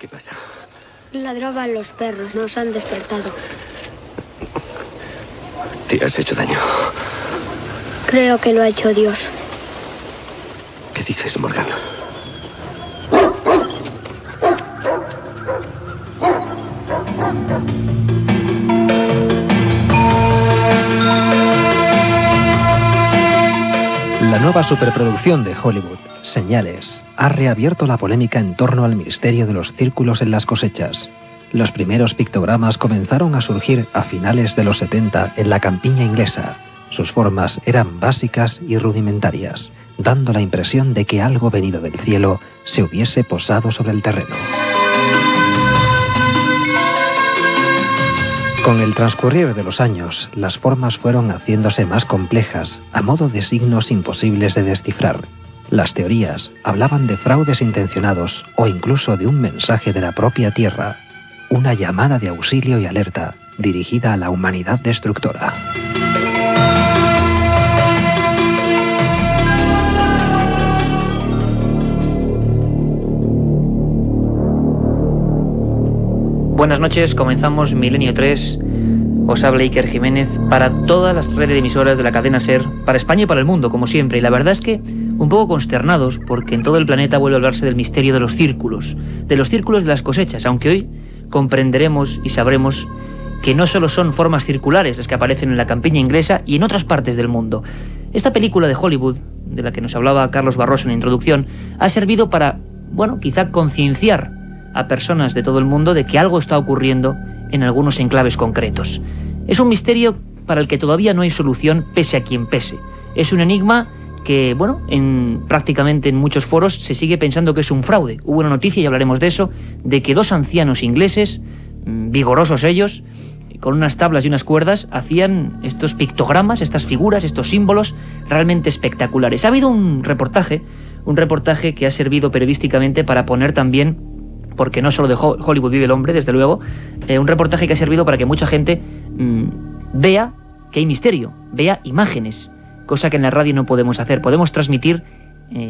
¿Qué pasa? Ladraban los perros, nos han despertado. ¿Te has hecho daño? Creo que lo ha hecho Dios. ¿Qué dices, Morgan? La nueva superproducción de Hollywood, Señales, ha reabierto la polémica en torno al misterio de los círculos en las cosechas. Los primeros pictogramas comenzaron a surgir a finales de los 70 en la campiña inglesa. Sus formas eran básicas y rudimentarias, dando la impresión de que algo venido del cielo se hubiese posado sobre el terreno. Con el transcurrir de los años, las formas fueron haciéndose más complejas, a modo de signos imposibles de descifrar. Las teorías hablaban de fraudes intencionados o incluso de un mensaje de la propia Tierra, una llamada de auxilio y alerta dirigida a la humanidad destructora. Buenas noches, comenzamos Milenio 3. Os habla Iker Jiménez para todas las redes de emisoras de la cadena SER, para España y para el mundo, como siempre. Y la verdad es que un poco consternados porque en todo el planeta vuelve a hablarse del misterio de los círculos de las cosechas, aunque hoy comprenderemos y sabremos que no solo son formas circulares las que aparecen en la campiña inglesa y en otras partes del mundo. Esta película de Hollywood, de la que nos hablaba Carlos Barroso en la introducción, ha servido para, quizá concienciar a personas de todo el mundo de que algo está ocurriendo en algunos enclaves concretos. Es un misterio para el que todavía no hay solución, pese a quien pese. Es un enigma que, prácticamente en muchos foros se sigue pensando que es un fraude. Hubo una noticia, y hablaremos de eso, de que dos ancianos ingleses, vigorosos ellos, con unas tablas y unas cuerdas, hacían estos pictogramas, estas figuras, estos símbolos realmente espectaculares. Ha habido un reportaje que ha servido periodísticamente para poner también, porque no solo de Hollywood vive el hombre, desde luego, un reportaje que ha servido para que mucha gente vea que hay misterio, vea imágenes, cosa que en la radio no podemos hacer. Podemos transmitir,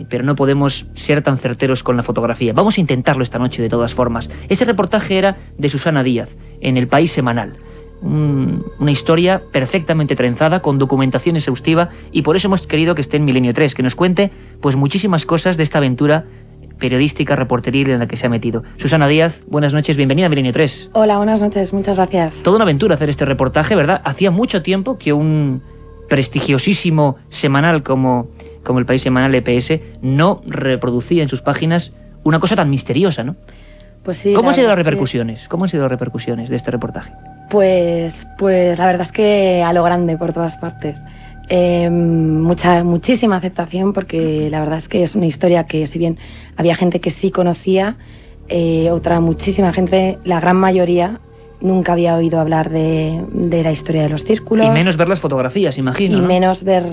pero no podemos ser tan certeros con la fotografía. Vamos a intentarlo esta noche de todas formas. Ese reportaje era de Susana Díaz, en El País Semanal. Una historia perfectamente trenzada, con documentación exhaustiva, y por eso hemos querido que esté en Milenio 3, que nos cuente pues muchísimas cosas de esta aventura periodística, reporteril en la que se ha metido. Susana Díaz, buenas noches, bienvenida a Milenio 3. Hola, buenas noches, muchas gracias. Toda una aventura hacer este reportaje, ¿verdad? Hacía mucho tiempo que un prestigiosísimo semanal como El País Semanal EPS no reproducía en sus páginas una cosa tan misteriosa, ¿no? Pues sí. ¿Cómo han sido las repercusiones? ¿Cómo han sido las repercusiones de este reportaje? Pues la verdad es que a lo grande por todas partes. Muchísima aceptación, porque la verdad es que es una historia que, si bien había gente que sí conocía, muchísima gente, la gran mayoría, nunca había oído hablar de la historia de los círculos. Y menos ver las fotografías, imagino, Y ¿no? menos ver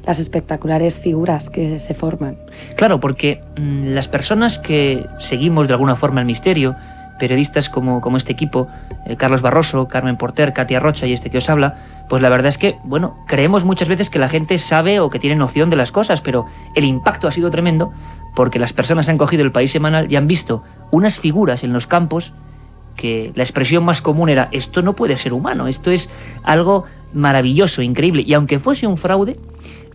las espectaculares figuras que se forman. Claro, porque las personas que seguimos de alguna forma el misterio, periodistas como este equipo, Carlos Barroso, Carmen Porter, Katia Rocha y este que os habla, pues la verdad es que, creemos muchas veces que la gente sabe o que tiene noción de las cosas, pero el impacto ha sido tremendo porque las personas han cogido El País Semanal y han visto unas figuras en los campos que la expresión más común era: esto no puede ser humano, esto es algo maravilloso, increíble. Y aunque fuese un fraude,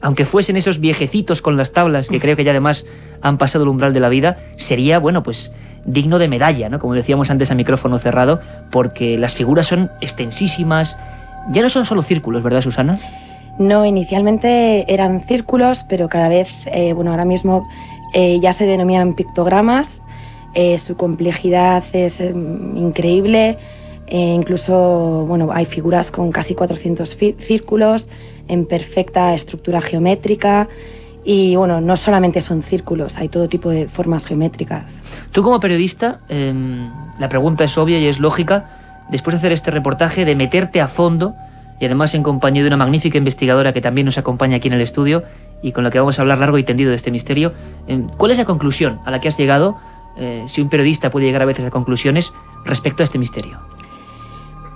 aunque fuesen esos viejecitos con las tablas, que creo que ya además han pasado el umbral de la vida, sería, digno de medalla, ¿no? Como decíamos antes a micrófono cerrado, porque las figuras son extensísimas. Ya no son solo círculos, ¿verdad, Susana? No, inicialmente eran círculos, pero cada vez, ahora mismo ya se denominan pictogramas. Su complejidad es increíble. Incluso, hay figuras con casi 400 círculos en perfecta estructura geométrica. Y no solamente son círculos, hay todo tipo de formas geométricas. Tú, como periodista, la pregunta es obvia y es lógica. Después de hacer este reportaje, de meterte a fondo, y además en compañía de una magnífica investigadora que también nos acompaña aquí en el estudio y con la que vamos a hablar largo y tendido de este misterio, ¿cuál es la conclusión a la que has llegado, si un periodista puede llegar a veces a conclusiones respecto a este misterio?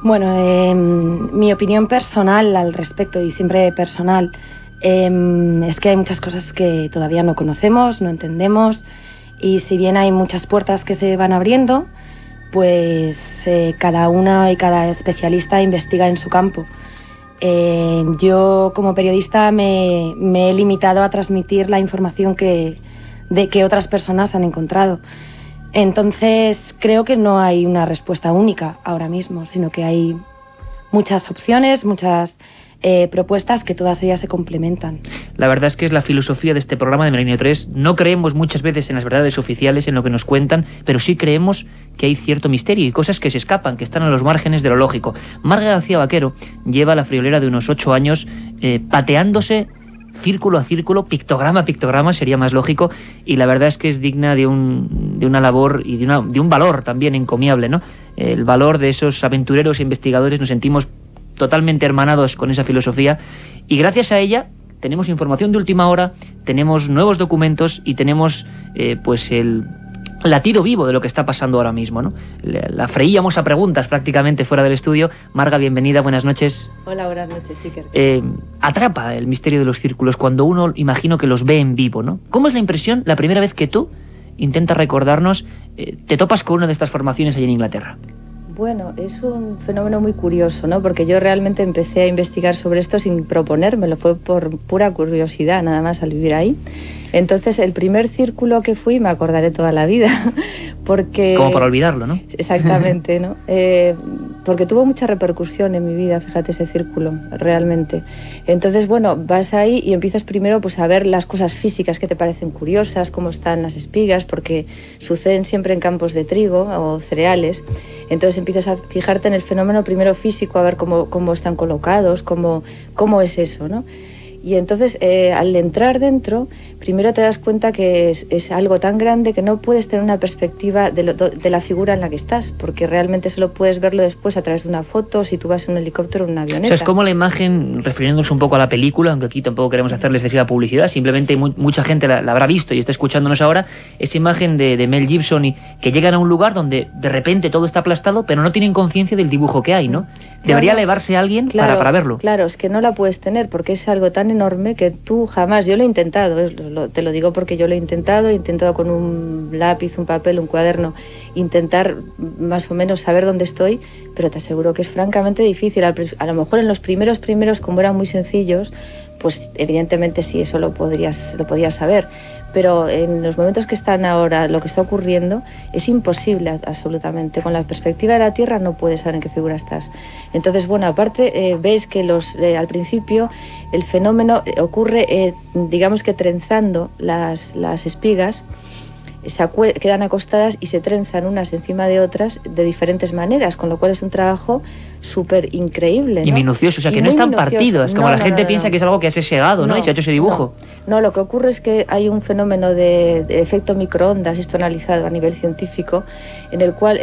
Mi opinión personal al respecto, y siempre personal, es que hay muchas cosas que todavía no conocemos, no entendemos, Y si bien hay muchas puertas que se van abriendo, pues cada una y cada especialista investiga en su campo. Yo como periodista me he limitado a transmitir la información que otras personas han encontrado. Entonces creo que no hay una respuesta única ahora mismo, sino que hay muchas opciones, muchas propuestas, que todas ellas se complementan. La verdad es que es la filosofía de este programa de Milenio 3. No creemos muchas veces en las verdades oficiales, en lo que nos cuentan, pero sí creemos que hay cierto misterio y cosas que se escapan, que están a los márgenes de lo lógico. Marga García Vaquero lleva la friolera de unos 8 años pateándose círculo a círculo, pictograma a pictograma, sería más lógico, y la verdad es que es digna de una labor y de un valor también encomiable, ¿no? El valor de esos aventureros e investigadores, nos sentimos totalmente hermanados con esa filosofía, y gracias a ella tenemos información de última hora, tenemos nuevos documentos y tenemos pues el latido vivo de lo que está pasando ahora mismo, ¿no? La freíamos a preguntas prácticamente fuera del estudio. Marga, bienvenida, buenas noches. Hola, buenas noches, Iker. Atrapa el misterio de los círculos cuando uno, imagino que los ve en vivo, ¿no? ¿Cómo es la impresión la primera vez que tú intentas recordarnos, te topas con una de estas formaciones allí en Inglaterra? Bueno, es un fenómeno muy curioso, ¿no? Porque yo realmente empecé a investigar sobre esto sin proponérmelo, fue por pura curiosidad, nada más, al vivir ahí. Entonces, el primer círculo que fui me acordaré toda la vida, porque... Como para olvidarlo, ¿no? Exactamente, ¿no? Porque tuvo mucha repercusión en mi vida, fíjate, ese círculo, realmente. Entonces, bueno, vas ahí y empiezas primero pues a ver las cosas físicas que te parecen curiosas, cómo están las espigas, porque suceden siempre en campos de trigo o cereales. Entonces empiezas a fijarte en el fenómeno primero físico, a ver cómo están colocados, cómo es eso, ¿no? Y entonces, al entrar dentro, primero te das cuenta que es algo tan grande que no puedes tener una perspectiva de la figura en la que estás, porque realmente solo puedes verlo después a través de una foto, si tú vas en un helicóptero o en una avioneta. O sea, es como la imagen, refiriéndonos un poco a la película, aunque aquí tampoco queremos hacerle excesiva publicidad, simplemente mucha gente la habrá visto y está escuchándonos ahora, esa imagen de Mel Gibson, y que llegan a un lugar donde de repente todo está aplastado, pero no tienen conciencia del dibujo que hay, ¿no? Debería elevarse alguien para verlo. Claro, es que no la puedes tener porque es algo tan enorme que tú jamás, yo lo he intentado, te lo digo porque yo lo he intentado con un lápiz, un papel, un cuaderno, intentar más o menos saber dónde estoy, pero te aseguro que es francamente difícil. A lo mejor en los primeros, como eran muy sencillos, pues evidentemente sí, eso lo podías saber, pero en los momentos que están ahora, lo que está ocurriendo, es imposible absolutamente. Con la perspectiva de la Tierra no puedes saber en qué figura estás. Entonces, bueno, aparte ves que al principio el fenómeno ocurre, digamos que trenzando las espigas, quedan acostadas y se trenzan unas encima de otras de diferentes maneras, con lo cual es un trabajo súper increíble, ¿no? Y minucioso, o sea, que no están partidos, como la gente piensa que es algo que se ha segado, ¿no? Y se ha hecho ese dibujo. No, lo que ocurre es que hay un fenómeno de efecto microondas, esto analizado a nivel científico, en el cual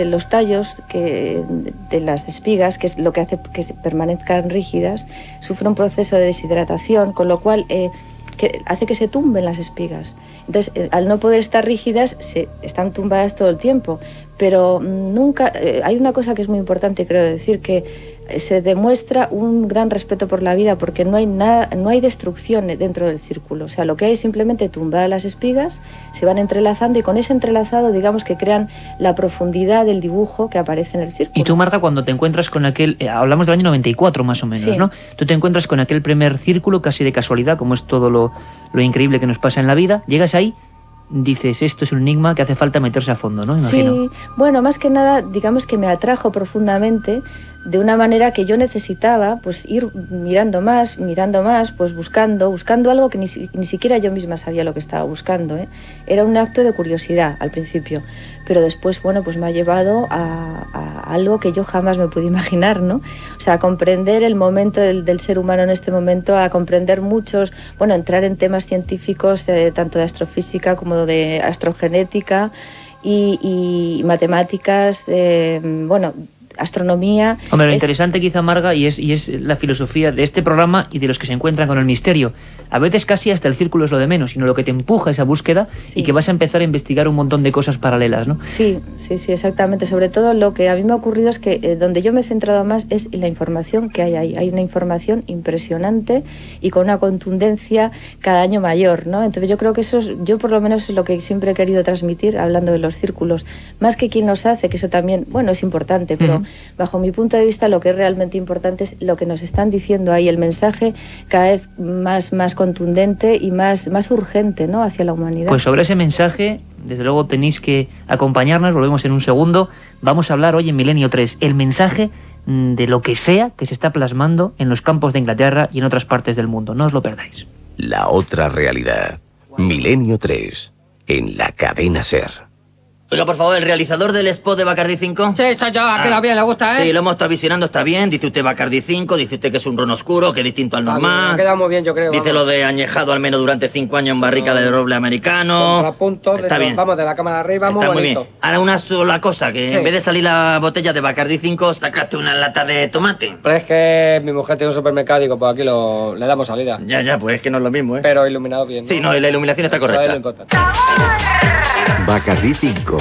los tallos de las espigas, que es lo que hace que permanezcan rígidas, sufren un proceso de deshidratación, con lo cual que hace que se tumben las espigas. Entonces, al no poder estar rígidas, están tumbadas todo el tiempo. Pero nunca... hay una cosa que es muy importante, creo decir, que se demuestra un gran respeto por la vida, porque no hay destrucción dentro del círculo. O sea, lo que hay es simplemente tumbadas las espigas, se van entrelazando, y con ese entrelazado, digamos que crean la profundidad del dibujo que aparece en el círculo. Y tú, Marga, cuando te encuentras con aquel... hablamos del año 94 más o menos, sí, ¿no? Tú te encuentras con aquel primer círculo casi de casualidad, como es todo lo increíble que nos pasa en la vida. Llegas ahí, dices, esto es un enigma que hace falta meterse a fondo, ¿no? Imagino. Sí, bueno, más que nada, digamos que me atrajo profundamente, de una manera que yo necesitaba, pues ir mirando más, pues buscando algo que ni siquiera yo misma sabía lo que estaba buscando, ¿eh? Era un acto de curiosidad al principio, pero después, bueno, pues me ha llevado a algo que yo jamás me pude imaginar, ¿no? O sea, a comprender el momento del ser humano en este momento, a comprender entrar en temas científicos, tanto de astrofísica como de astrogenética y matemáticas, astronomía. Hombre, lo interesante quizá, Marga, y es la filosofía de este programa y de los que se encuentran con el misterio. A veces casi hasta el círculo es lo de menos, sino lo que te empuja esa búsqueda y que vas a empezar a investigar un montón de cosas paralelas, ¿no? Sí, exactamente. Sobre todo lo que a mí me ha ocurrido es que donde yo me he centrado más es en la información que hay ahí. Hay una información impresionante y con una contundencia cada año mayor, ¿no? Entonces yo creo que yo por lo menos es lo que siempre he querido transmitir hablando de los círculos. Más que quién los hace, que eso también, bueno, es importante, pero bajo mi punto de vista lo que es realmente importante es lo que nos están diciendo ahí, el mensaje cada vez más contundente y más urgente, ¿no?, hacia la humanidad. Pues sobre ese mensaje, desde luego tenéis que acompañarnos, volvemos en un segundo. Vamos a hablar hoy en Milenio 3, el mensaje de lo que sea que se está plasmando en los campos de Inglaterra y en otras partes del mundo. No os lo perdáis. La otra realidad. Milenio 3, en la cadena SER. Oiga, por favor, ¿el realizador del spot de Bacardi 5? Sí, soy yo, ha quedado bien, le gusta, ¿eh? Sí, lo hemos estado visionando, está bien. Dice usted Bacardi 5, dice usted que es un ron oscuro, que es distinto al normal. Ha quedado muy bien, yo creo. Dice lo de añejado al menos durante 5 años en barrica de roble americano. Contrapuntos, está bien. Vamos de la cámara arriba, está muy bien. bonito. Ahora una sola cosa, que sí, en vez de salir la botella de Bacardi 5, sacaste una lata de tomate. Pero es que mi mujer tiene un supermercado, digo, pues aquí le damos salida. Ya, pues es que no es lo mismo, ¿eh? Pero iluminado bien, ¿no? Sí, no, la iluminación está correcta. Eso es lo importante. Bacardi 5.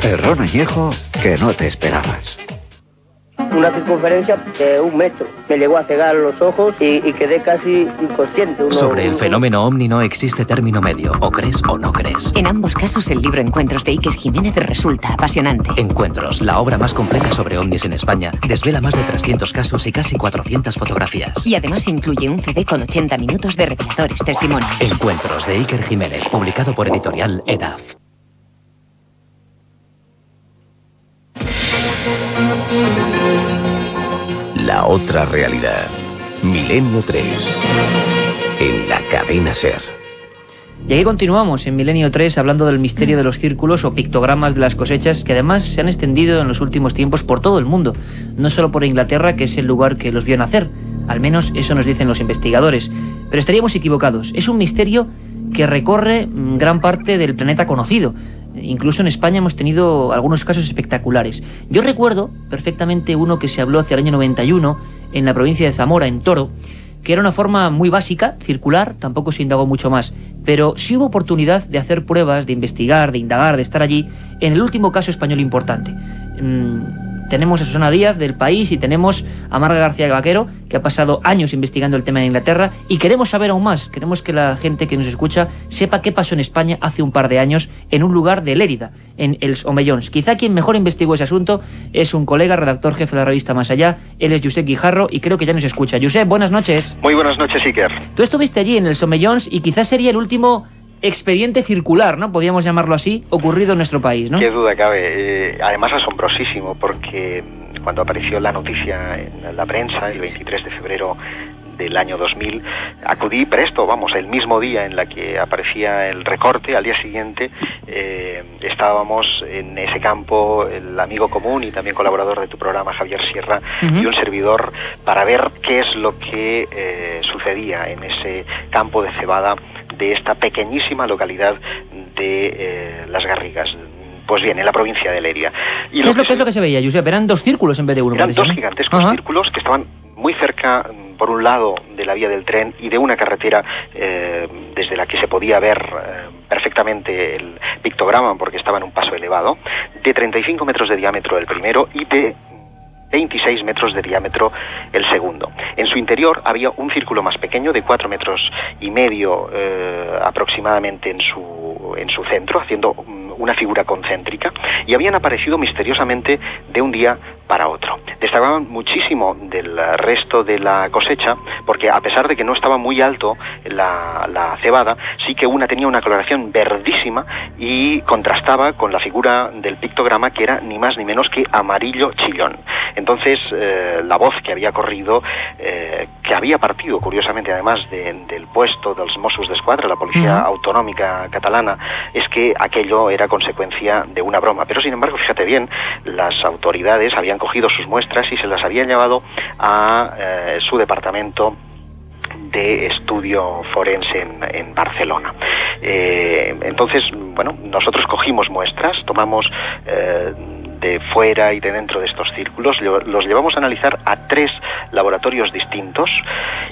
El ron añejo que no te esperabas. Una circunferencia de 1 metro. Me llegó a cegar los ojos y quedé casi inconsciente. Sobre el fenómeno ovni no existe término medio, o crees o no crees. En ambos casos el libro Encuentros de Iker Jiménez resulta apasionante. Encuentros, la obra más completa sobre ovnis en España, desvela más de 300 casos y casi 400 fotografías. Y además incluye un CD con 80 minutos de reveladores testimonios. Encuentros de Iker Jiménez, publicado por editorial EDAF. La otra realidad. Milenio 3, en la cadena SER. Y aquí continuamos en Milenio 3 hablando del misterio de los círculos o pictogramas de las cosechas, que además se han extendido en los últimos tiempos por todo el mundo, no solo por Inglaterra, que es el lugar que los vio nacer. Al menos eso nos dicen los investigadores. Pero estaríamos equivocados. Es un misterio que recorre gran parte del planeta conocido. Incluso en España hemos tenido algunos casos espectaculares. Yo recuerdo perfectamente uno que se habló hacia el año 91 en la provincia de Zamora, en Toro, que era una forma muy básica, circular, tampoco se indagó mucho más, pero sí hubo oportunidad de hacer pruebas, de investigar, de indagar, de estar allí, en el último caso español importante. Tenemos a Susana Díaz del País y tenemos a Marga García Vaquero, que ha pasado años investigando el tema de Inglaterra, y queremos saber aún más, queremos que la gente que nos escucha sepa qué pasó en España hace un par de años en un lugar de Lérida, en Els Omellons. Quizá quien mejor investigó ese asunto es un colega, redactor jefe de la revista Más Allá, él es Josep Guijarro, y creo que ya nos escucha. Josep, buenas noches. Muy buenas noches, Iker. Tú estuviste allí en Els Omellons y quizás sería el último expediente circular, ¿no? Podríamos llamarlo así, ocurrido en nuestro país, ¿no? Qué duda cabe. Además asombrosísimo, porque cuando apareció la noticia en la prensa, el 23 de febrero del año 2000, acudí presto, vamos, el mismo día en la que aparecía el recorte, al día siguiente estábamos en ese campo, el amigo común y también colaborador de tu programa, Javier Sierra, y un servidor, para ver qué es lo que sucedía en ese campo de cebada de esta pequeñísima localidad de Las Garrigas. Pues bien, en la provincia de Leria. Y ¿Qué es lo que se veía, Josep? Eran 2 círculos en vez de uno. Eran 2 gigantescos círculos que estaban muy cerca, por un lado, de la vía del tren y de una carretera desde la que se podía ver perfectamente el pictograma, porque estaba en un paso elevado, de 35 metros de diámetro el primero y de 26 metros de diámetro el segundo. En su interior había un círculo más pequeño de 4,5 metros aproximadamente en su centro, haciendo una figura concéntrica, y habían aparecido misteriosamente de un día para otro. Destacaban muchísimo del resto de la cosecha, porque a pesar de que no estaba muy alto la cebada, sí que una tenía una coloración verdísima y contrastaba con la figura del pictograma, que era ni más ni menos que amarillo chillón. Entonces, la voz que había corrido, que había partido, curiosamente, además del puesto dels Mossos d'Esquadra, la Policía Autonómica Catalana, es que aquello era consecuencia de una broma. Pero, sin embargo, fíjate bien, las autoridades habían cogido sus muestras y se las habían llevado a su departamento de estudio forense en Barcelona. Entonces, bueno, nosotros cogimos muestras, tomamos de fuera y de dentro de estos círculos. Los llevamos a analizar a 3 laboratorios distintos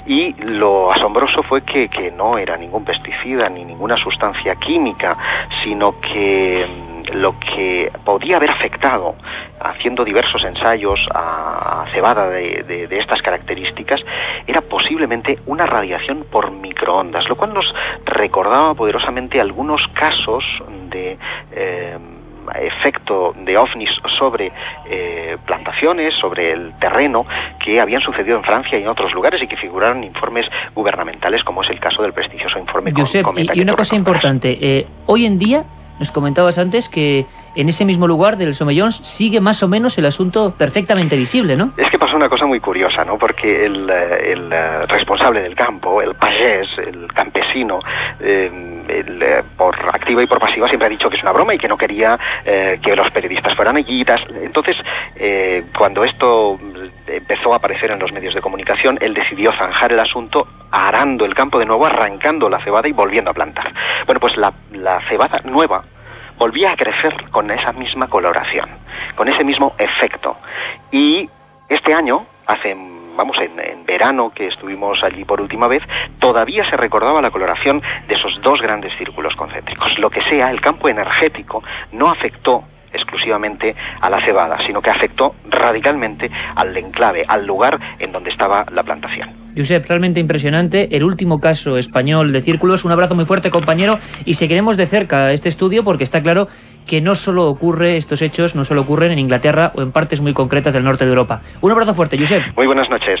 y lo asombroso fue que no era ningún pesticida ni ninguna sustancia química, sino que lo que podía haber afectado, haciendo diversos ensayos a cebada de estas características, era posiblemente una radiación por microondas, lo cual nos recordaba poderosamente algunos casos de efecto de ovnis sobre plantaciones, sobre el terreno, que habían sucedido en Francia y en otros lugares y que figuraron en informes gubernamentales, como es el caso del prestigioso informe Josep, Cometa. Y una cosa importante, hoy en día nos comentabas antes que en ese mismo lugar del Somellons sigue más o menos el asunto perfectamente visible, ¿no? Es que pasó una cosa muy curiosa, ¿no? Porque el responsable del campo, el pagés, el campesino, por activa y por pasiva siempre ha dicho que es una broma y que no quería que los periodistas fueran allí. Entonces, cuando esto empezó a aparecer en los medios de comunicación, él decidió zanjar el asunto arando el campo de nuevo, arrancando la cebada y volviendo a plantar. Bueno, pues la cebada nueva volvía a crecer con esa misma coloración, con ese mismo efecto. Y este año, en verano que estuvimos allí por última vez, todavía se recordaba la coloración de esos 2 grandes círculos concéntricos. Lo que sea, el campo energético no afectó exclusivamente a la cebada, sino que afectó radicalmente al enclave, al lugar en donde estaba la plantación. Josep, realmente impresionante, el último caso español de círculos. Un abrazo muy fuerte, compañero, y seguiremos de cerca este estudio porque está claro que estos hechos no solo ocurren en Inglaterra o en partes muy concretas del norte de Europa. Un abrazo fuerte, Josep. Muy buenas noches.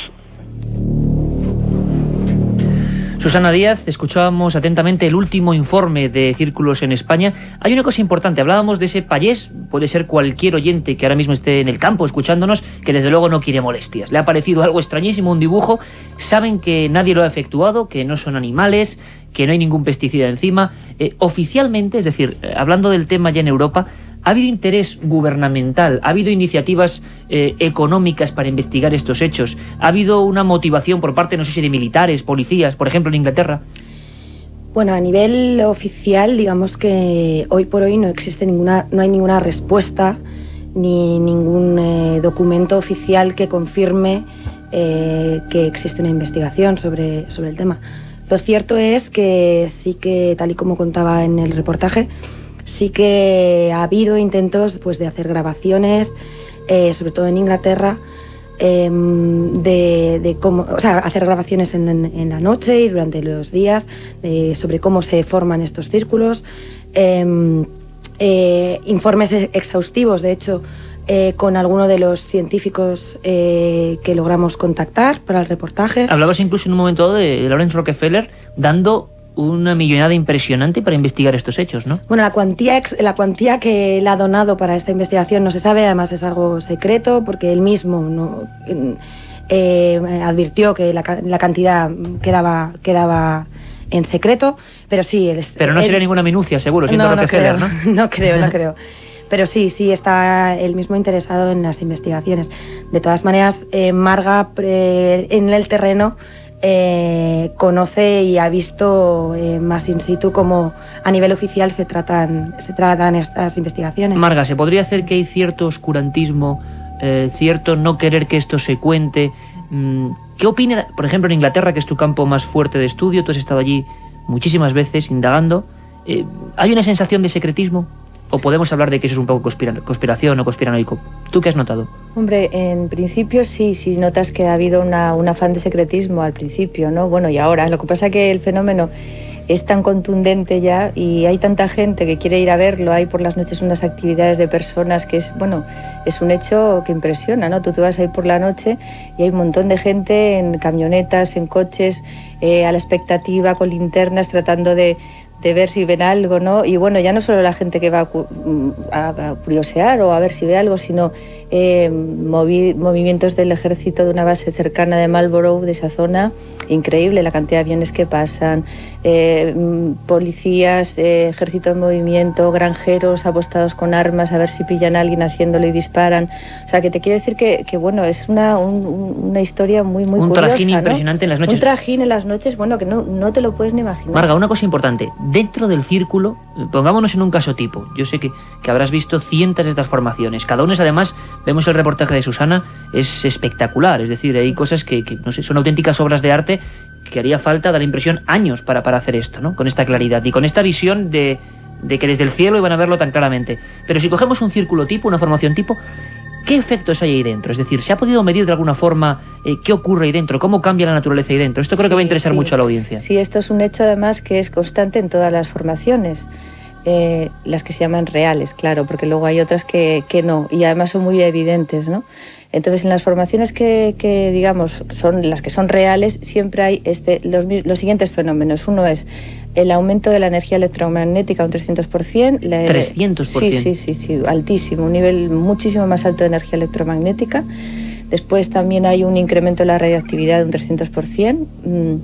Susana Díaz, escuchábamos atentamente el último informe de círculos en España. Hay una cosa importante, hablábamos de ese payés, puede ser cualquier oyente que ahora mismo esté en el campo escuchándonos, que desde luego no quiere molestias. Le ha parecido algo extrañísimo, un dibujo, saben que nadie lo ha efectuado, que no son animales, que no hay ningún pesticida encima. Oficialmente, es decir, hablando del tema ya en Europa, ¿ha habido interés gubernamental? ¿Ha habido iniciativas económicas para investigar estos hechos? ¿Ha habido una motivación por parte, no sé si de militares, policías, por ejemplo, en Inglaterra? Bueno, a nivel oficial, digamos que hoy por hoy no hay ninguna respuesta ni ningún documento oficial que confirme que existe una investigación sobre el tema. Lo cierto es que sí que, tal y como contaba en el reportaje, sí que ha habido intentos de hacer grabaciones, sobre todo en Inglaterra, de cómo, hacer grabaciones en la noche y durante los días sobre cómo se forman estos círculos, informes exhaustivos, de hecho, con alguno de los científicos que logramos contactar para el reportaje. Hablabas incluso en un momento dado de Lawrence Rockefeller dando una millonada impresionante para investigar estos hechos, ¿no? Bueno, la cuantía que él ha donado para esta investigación no se sabe, además es algo secreto, porque él mismo advirtió que la cantidad quedaba en secreto, pero sí... Pero no sería ninguna minucia, seguro, siendo Rockefeller, ¿no? No creo. Pero sí está él mismo interesado en las investigaciones. De todas maneras, Marga, en el terreno, conoce y ha visto más in situ cómo a nivel oficial se tratan estas investigaciones. Marga, ¿se podría hacer que hay cierto oscurantismo, cierto no querer que esto se cuente? ¿Qué opina, por ejemplo, en Inglaterra, que es tu campo más fuerte de estudio? Tú has estado allí muchísimas veces indagando. ¿Hay una sensación de secretismo? ¿O podemos hablar de que eso es un poco conspiración o conspiranoico? ¿Tú qué has notado? Hombre, en principio sí notas que ha habido un afán de secretismo al principio, ¿no? Bueno, y ahora. Lo que pasa es que el fenómeno es tan contundente ya y hay tanta gente que quiere ir a verlo. Hay por las noches unas actividades de personas que es un hecho que impresiona, ¿no? Tú te vas a ir por la noche y hay un montón de gente en camionetas, en coches, a la expectativa, con linternas, tratando de ver si ven algo, ¿no? Y bueno, ya no solo la gente que va a curiosear o a ver si ve algo, sino movimientos del ejército de una base cercana de Marlborough, de esa zona, increíble la cantidad de aviones que pasan, policías, ejército en movimiento, granjeros apostados con armas a ver si pillan a alguien haciéndolo y disparan. O sea, que te quiero decir que bueno, es una historia muy curiosa. Un trajín impresionante en las noches. Un trajín en las noches, bueno, que no te lo puedes ni imaginar. Marga, una cosa importante, dentro del círculo, pongámonos en un caso tipo, yo sé que habrás visto cientos de estas formaciones, cada una es, además, vemos el reportaje de Susana, es espectacular, es decir, hay cosas que no sé, son auténticas obras de arte que haría falta, da la impresión, años para hacer esto, ¿no? Con esta claridad y con esta visión de que desde el cielo iban a verlo tan claramente. Pero si cogemos un círculo tipo, una formación tipo, ¿qué efectos hay ahí dentro? Es decir, ¿se ha podido medir de alguna forma qué ocurre ahí dentro? ¿Cómo cambia la naturaleza ahí dentro? Esto creo que va a interesar mucho a la audiencia. Sí, esto es un hecho además que es constante en todas las formaciones. Las que se llaman reales, claro, porque luego hay otras que no, y además son muy evidentes, ¿no? Entonces, en las formaciones que digamos, son las que son reales, siempre hay los siguientes fenómenos. Uno es el aumento de la energía electromagnética un 300%. ¿300%? Sí, altísimo, un nivel muchísimo más alto de energía electromagnética. Después también hay un incremento de la radioactividad de un 300%.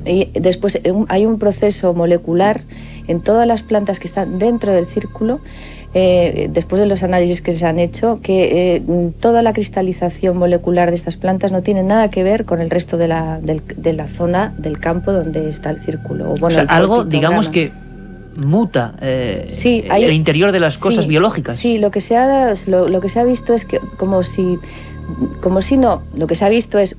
Y después hay un proceso molecular en todas las plantas que están dentro del círculo, después de los análisis que se han hecho, que toda la cristalización molecular de estas plantas no tiene nada que ver con el resto de la zona del campo donde está el círculo. Bueno, o sea, algo, digamos, que muta el interior de las cosas biológicas. Sí, lo que se ha visto es que lo que se ha visto es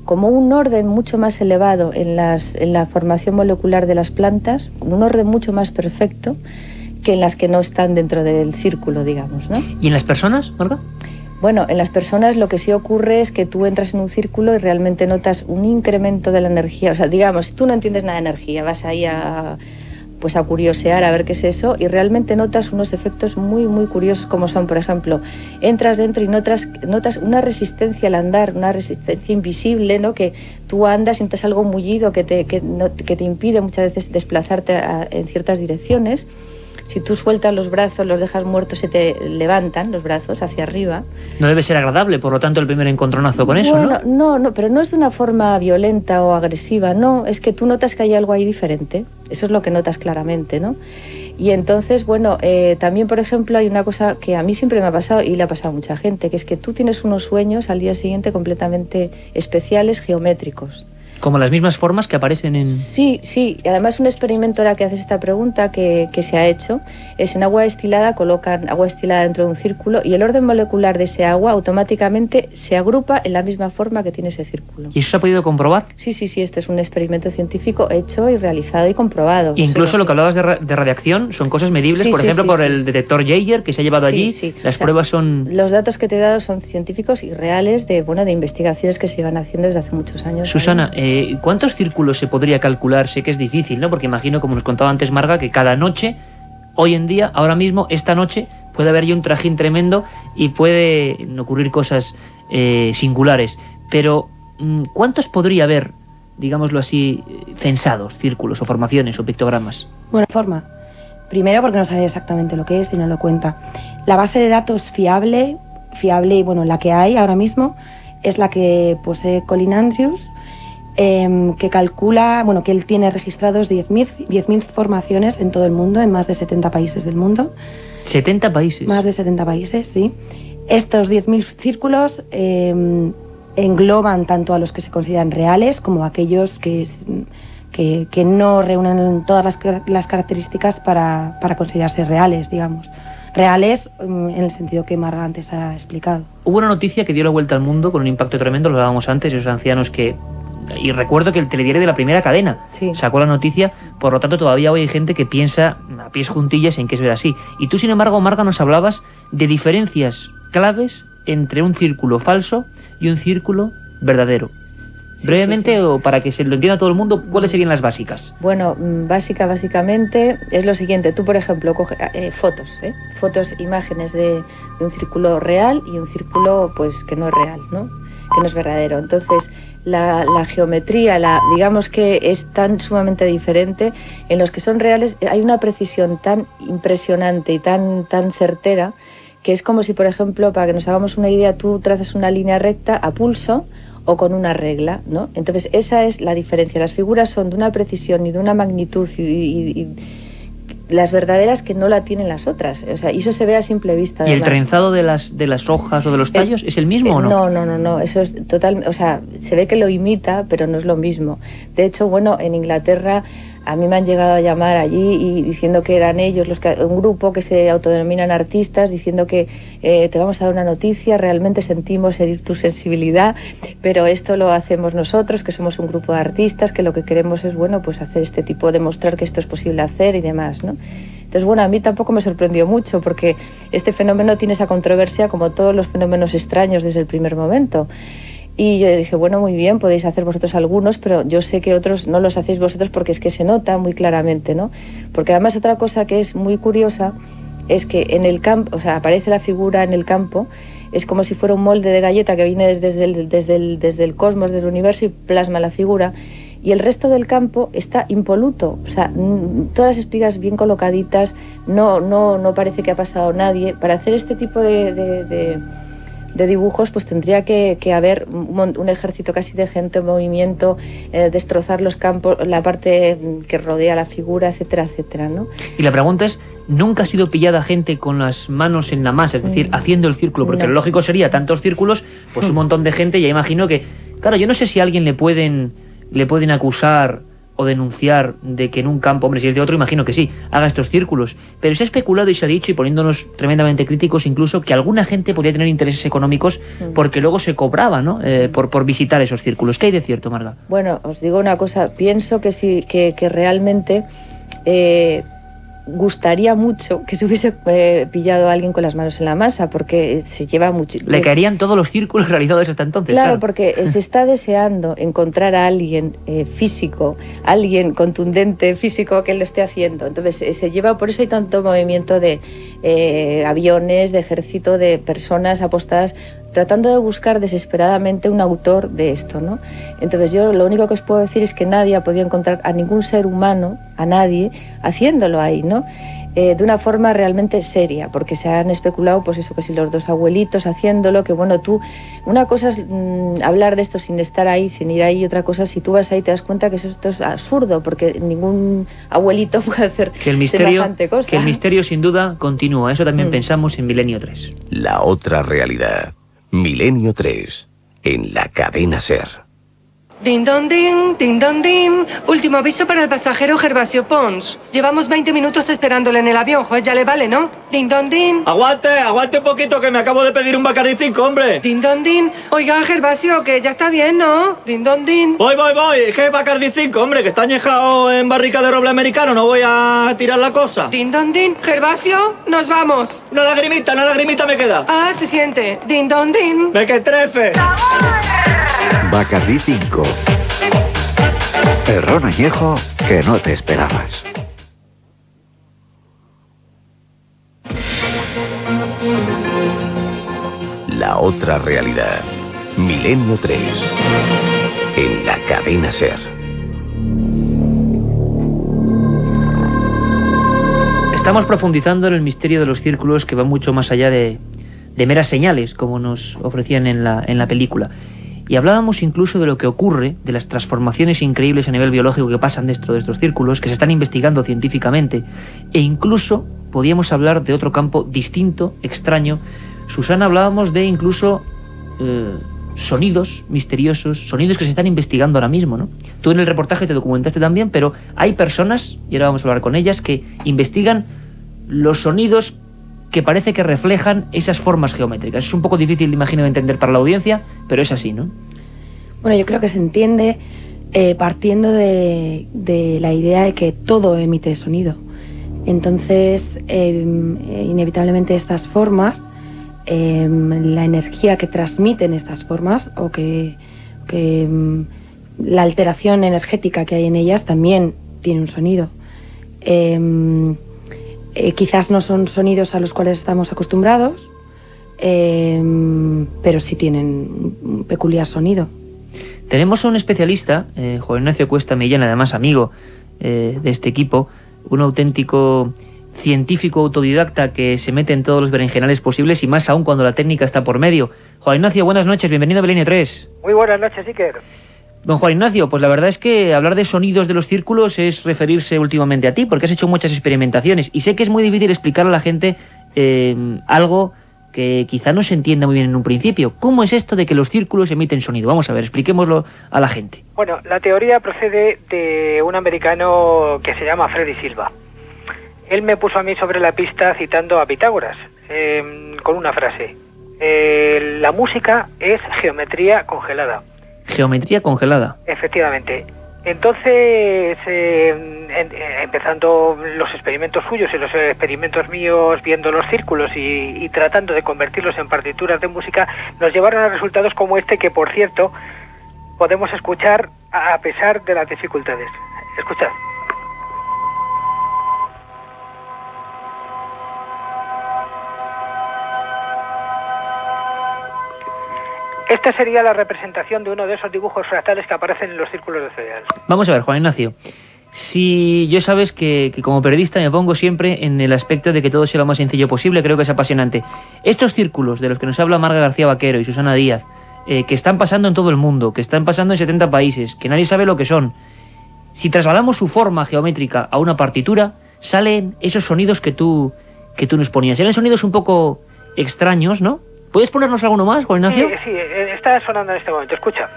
como un orden mucho más elevado en la formación molecular de las plantas, un orden mucho más perfecto que en las que no están dentro del círculo, digamos, ¿no? ¿Y en las personas, Marga? Bueno, en las personas lo que sí ocurre es que tú entras en un círculo y realmente notas un incremento de la energía. O sea, digamos, si tú no entiendes nada de energía, vas ahí a curiosear a ver qué es eso, y realmente notas unos efectos muy curiosos, como son, por ejemplo, entras dentro y notas una resistencia al andar, una resistencia invisible, ¿no? Que tú andas y sientes algo mullido que te impide muchas veces desplazarte en ciertas direcciones. Si tú sueltas los brazos, los dejas muertos, se te levantan los brazos hacia arriba. No debe ser agradable, por lo tanto, el primer encontronazo con eso, ¿no? No, pero no es de una forma violenta o agresiva, no, es que tú notas que hay algo ahí diferente, eso es lo que notas claramente, ¿no? Y entonces, bueno, también, por ejemplo, hay una cosa que a mí siempre me ha pasado y le ha pasado a mucha gente, que es que tú tienes unos sueños al día siguiente completamente especiales, geométricos. Como las mismas formas que aparecen en... Sí, y además un experimento ahora que haces esta pregunta que se ha hecho es en agua destilada, colocan agua destilada dentro de un círculo y el orden molecular de ese agua automáticamente se agrupa en la misma forma que tiene ese círculo. ¿Y eso se ha podido comprobar? Sí, este es un experimento científico hecho y realizado y comprobado. Incluso lo que hablabas de radiación son cosas medibles, por ejemplo, por el detector Jaeger que se ha llevado allí, las pruebas son... Los datos que te he dado son científicos y reales de investigaciones que se iban haciendo desde hace muchos años. Susana, ¿cuántos círculos se podría calcular? Sé que es difícil, ¿no? Porque imagino, como nos contaba antes Marga, que cada noche, hoy en día, ahora mismo, esta noche, puede haber ya un trajín tremendo y pueden ocurrir cosas singulares. Pero, ¿cuántos podría haber, digámoslo así, censados, círculos o formaciones o pictogramas? Bueno, forma. Primero porque no sabe exactamente lo que es y no lo cuenta. La base de datos fiable y, bueno, la que hay ahora mismo es la que posee Colin Andrews, que calcula, bueno, que él tiene registrados 10.000 formaciones en todo el mundo, en más de 70 países del mundo. ¿70 países? Más de 70 países, sí. Estos 10.000 círculos engloban tanto a los que se consideran reales como a aquellos que no reúnen todas las características para considerarse reales, digamos. Reales en el sentido que Marga antes ha explicado. Hubo una noticia que dio la vuelta al mundo con un impacto tremendo, lo hablábamos antes, esos ancianos que... Y recuerdo que el telediario de la primera cadena sacó la noticia, por lo tanto todavía hoy hay gente que piensa a pies juntillas en que es ver así. Y tú, sin embargo, Marga, nos hablabas de diferencias claves entre un círculo falso y un círculo verdadero. Brevemente, o para que se lo entienda todo el mundo, ¿cuáles serían las básicas? Bueno, básicamente es lo siguiente. Tú, por ejemplo, coges fotos, imágenes de un círculo real y un círculo pues que no es real, ¿no? Que no es verdadero. Entonces, la geometría, digamos que es tan sumamente diferente. En los que son reales hay una precisión tan impresionante y tan certera, que es como si, por ejemplo, para que nos hagamos una idea, tú trazas una línea recta a pulso o con una regla, ¿no? Entonces esa es la diferencia. Las figuras son de una precisión y de una magnitud y las verdaderas que no la tienen las otras. O sea, y eso se ve a simple vista. ¿Y el trenzado de las hojas o de los tallos es el mismo o no? No. Eso es total. O sea, se ve que lo imita, pero no es lo mismo. De hecho, bueno, en Inglaterra a mí me han llegado a llamar allí y diciendo que eran ellos un grupo que se autodenominan artistas, diciendo que te vamos a dar una noticia, realmente sentimos herir tu sensibilidad, pero esto lo hacemos nosotros, que somos un grupo de artistas, que lo que queremos es, bueno, pues hacer este tipo, demostrar que esto es posible hacer y demás, ¿no? Entonces, bueno, a mí tampoco me sorprendió mucho, porque este fenómeno tiene esa controversia como todos los fenómenos extraños desde el primer momento. Y yo dije, bueno, muy bien, podéis hacer vosotros algunos, pero yo sé que otros no los hacéis vosotros porque es que se nota muy claramente, ¿no? Porque además otra cosa que es muy curiosa es que en el campo, o sea, aparece la figura en el campo, es como si fuera un molde de galleta que viene desde el cosmos, desde el universo y plasma la figura, y el resto del campo está impoluto, o sea, todas las espigas bien colocaditas, no parece que ha pasado nadie. Para hacer este tipo de dibujos, pues tendría que haber un ejército casi de gente en movimiento, destrozar los campos, la parte que rodea la figura, etcétera, etcétera, ¿no? Y la pregunta es, ¿nunca ha sido pillada gente con las manos en la masa, es decir, haciendo el círculo? Porque lo lógico sería tantos círculos, pues un montón de gente, ya imagino que, claro, yo no sé si a alguien le pueden acusar o denunciar de que en un campo, hombre, si es de otro, imagino que sí, haga estos círculos. Pero se ha especulado y se ha dicho, y poniéndonos tremendamente críticos, incluso que alguna gente podía tener intereses económicos porque luego se cobraba, ¿no? Por visitar esos círculos. ¿Qué hay de cierto, Marga? Bueno, os digo una cosa, pienso que sí, que realmente gustaría mucho que se hubiese pillado a alguien con las manos en la masa, porque se lleva mucho. Le caerían todos los círculos realizados hasta entonces. Claro, porque se está deseando encontrar a alguien físico, alguien contundente físico que lo esté haciendo. Entonces se lleva, por eso hay tanto movimiento de aviones, de ejército, de personas apostadas tratando de buscar desesperadamente un autor de esto, ¿no? Entonces yo lo único que os puedo decir es que nadie ha podido encontrar a ningún ser humano, a nadie, haciéndolo ahí, ¿no? De una forma realmente seria, porque se han especulado, pues eso, que si los dos abuelitos haciéndolo, que bueno, tú, una cosa es hablar de esto sin estar ahí, sin ir ahí, y otra cosa, si tú vas ahí te das cuenta que esto es absurdo, porque ningún abuelito puede hacer semejante cosa. Que el misterio sin duda continúa, eso también pensamos en Milenio 3. La otra realidad. Milenio 3, en la cadena SER. Din don din, último aviso para el pasajero Gervasio Pons. Llevamos 20 minutos esperándole en el avión, juez, ya le vale, ¿no? Din don din. Aguante un poquito, que me acabo de pedir un Bacardi 5, hombre. Din don din. Oiga, Gervasio, que ya está bien, ¿no? Din don din. Voy, que Bacardi 5, hombre, que está añejado en barrica de roble americano, no voy a tirar la cosa. Din don din. Gervasio, nos vamos. Una lagrimita me queda. Ah, se siente. Din don din. ¡Me que trefe! Bacardi 5. El ron añejo que no te esperabas. La otra realidad. Milenio 3, en la cadena SER. Estamos profundizando en el misterio de los círculos, que va mucho más allá de meras señales, como nos ofrecían en la película. Y hablábamos incluso de lo que ocurre, de las transformaciones increíbles a nivel biológico que pasan dentro de estos círculos, que se están investigando científicamente, e incluso podíamos hablar de otro campo distinto, extraño. Susana, hablábamos de incluso sonidos misteriosos, sonidos que se están investigando ahora mismo, ¿no? Tú en el reportaje te documentaste también, pero hay personas, y ahora vamos a hablar con ellas, que investigan los sonidos que parece que reflejan esas formas geométricas. Es un poco difícil, imagino, de entender para la audiencia, pero es así, ¿no? Bueno, yo creo que se entiende partiendo de la idea de que todo emite sonido. Entonces, inevitablemente estas formas, la energía que transmiten estas formas o que la alteración energética que hay en ellas también tiene un sonido. Quizás no son sonidos a los cuales estamos acostumbrados, pero sí tienen un peculiar sonido. Tenemos a un especialista, Juan Ignacio Cuesta Millán, además amigo de este equipo, un auténtico científico autodidacta que se mete en todos los berenjenales posibles y más aún cuando la técnica está por medio. Juan Ignacio, buenas noches, bienvenido a Milenio 3. Muy buenas noches, Iker. Don Juan Ignacio, pues la verdad es que hablar de sonidos de los círculos es referirse últimamente a ti, porque has hecho muchas experimentaciones y sé que es muy difícil explicar a la gente algo que quizá no se entienda muy bien en un principio. ¿Cómo es esto de que los círculos emiten sonido? Vamos a ver, expliquémoslo a la gente. Bueno, la teoría procede de un americano que se llama Freddy Silva. Él me puso a mí sobre la pista citando a Pitágoras, con una frase. La música es geometría congelada. Geometría congelada. Efectivamente. Entonces, empezando los experimentos suyos y los experimentos míos, viendo los círculos y tratando de convertirlos en partituras de música, nos llevaron a resultados como este que, por cierto, podemos escuchar a pesar de las dificultades. Escuchad. Esta sería la representación de uno de esos dibujos fractales que aparecen en los círculos de Zodiac. Vamos a ver, Juan Ignacio. Si yo sabes que como periodista me pongo siempre en el aspecto de que todo sea lo más sencillo posible, creo que es apasionante. Estos círculos de los que nos habla Marga García Vaquero y Susana Díaz, que están pasando en todo el mundo, que están pasando en 70 países, que nadie sabe lo que son, si trasladamos su forma geométrica a una partitura, salen esos sonidos que tú nos ponías. Eran sonidos un poco extraños, ¿no? ¿Puedes ponernos alguno más, Juan Ignacio? Sí, está sonando en este momento, escucha.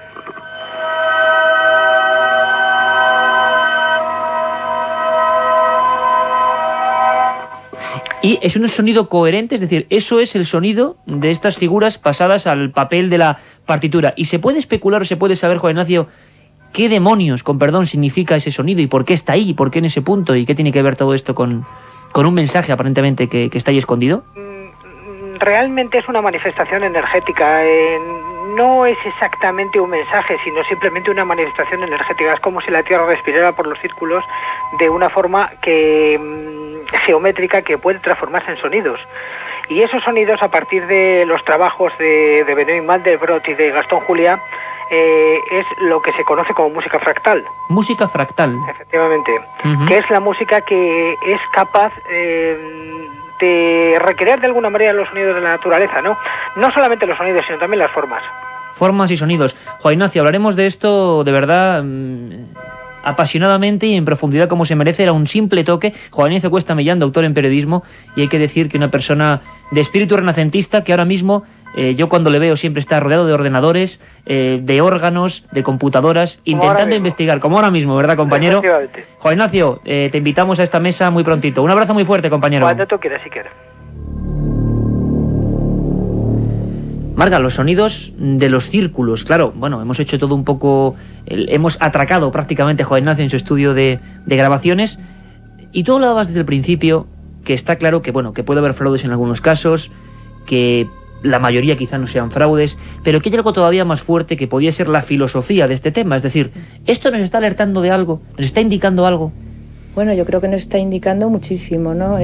Y es un sonido coherente, es decir, eso es el sonido de estas figuras pasadas al papel de la partitura. Y se puede especular o se puede saber, Juan Ignacio, qué demonios, con perdón, significa ese sonido y por qué está ahí, y por qué en ese punto, y qué tiene que ver todo esto con un mensaje aparentemente que está ahí escondido. Realmente es una manifestación energética, no es exactamente un mensaje, sino simplemente una manifestación energética. Es como si la Tierra respirara por los círculos de una forma geométrica que puede transformarse en sonidos. Y esos sonidos, a partir de los trabajos de Benoît Mandelbrot y de Gastón Juliá, es lo que se conoce como música fractal. Música fractal. Efectivamente. Que es la música que es capaz de recrear de alguna manera los sonidos de la naturaleza, ¿no? No solamente los sonidos, sino también las formas. Formas y sonidos. Juan Ignacio, hablaremos de esto de verdad apasionadamente y en profundidad como se merece. Era un simple toque. Juan Ignacio Cuesta Millán, doctor en periodismo, y hay que decir que una persona de espíritu renacentista que ahora mismo, yo cuando le veo siempre está rodeado de ordenadores, de órganos, de computadoras, intentando investigar, como ahora mismo, ¿verdad, compañero? Juan Ignacio, te invitamos a esta mesa muy prontito. Un abrazo muy fuerte, compañero. Cuando tú quieras, si quieres. Marga, los sonidos de los círculos, claro, bueno, hemos hecho todo un poco, hemos atracado prácticamente a Juan Ignacio en su estudio de grabaciones, y tú hablabas desde el principio que está claro que, bueno, que puede haber fraudes en algunos casos, que la mayoría quizá no sean fraudes, pero que hay algo todavía más fuerte que podía ser la filosofía de este tema, es decir, ¿esto nos está alertando de algo? ¿Nos está indicando algo? Bueno, yo creo que nos está indicando muchísimo, ¿no?